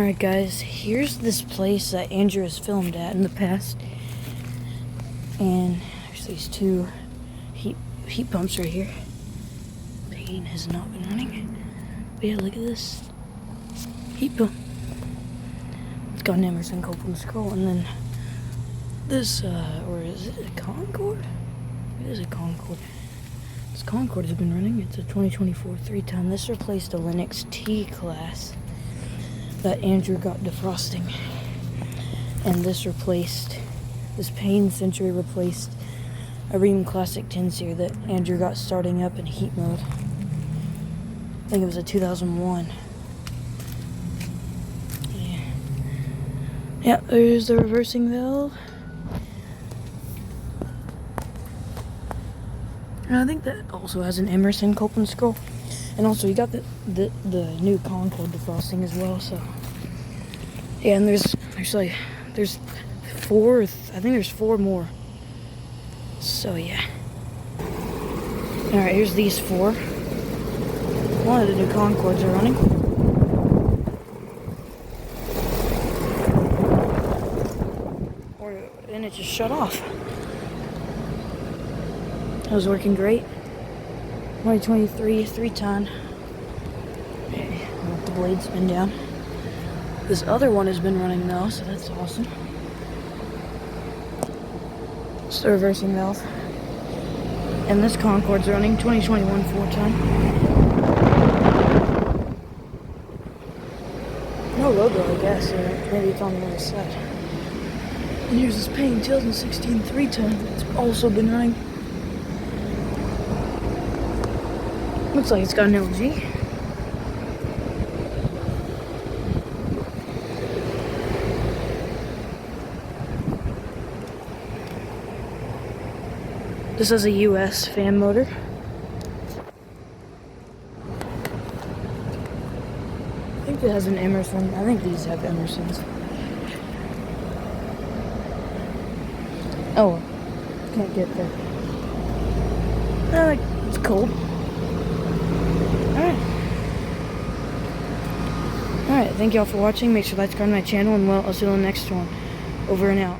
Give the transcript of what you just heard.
Alright guys, here's this place that Andrew has filmed at in the past. And there's these two heat pumps right here. Pain has not been running. But yeah, look at this heat pump. It's got an Emerson Copeland scroll, and then this, or is it a Concorde? It is a Concorde. This Concorde has been running. It's a 2024 3-ton. This replaced a Linux T class that Andrew got defrosting, and this Pain Century replaced a Ream Classic 10 series that Andrew got starting up in heat mode. I think it was a 2001. Yeah, there's the reversing valve. And I think that also has an Emerson Copeland scroll. And also, you got the new Concorde defrosting as well. So yeah, and there's four. I think there's four more. So yeah. All right, here's these four. One of the new Concordes are running. And it just shut off. That was working great. 2023 3-ton. Okay, I'll let the blade spin down. This other one has been running though, so that's awesome. It's the reversing valve. And this Concorde's running, 2021 4-ton. No logo, I guess, or maybe it's on the other side. And here's this Pain 2016 3-ton. It's also been running. Looks like it's got an LG. This is a US fan motor. I think it has an Emerson. I think these have Emersons. Oh, can't get there. It's cold. Alright, thank y'all for watching. Make sure to subscribe to my channel, and I'll see you on the next one. Over and out.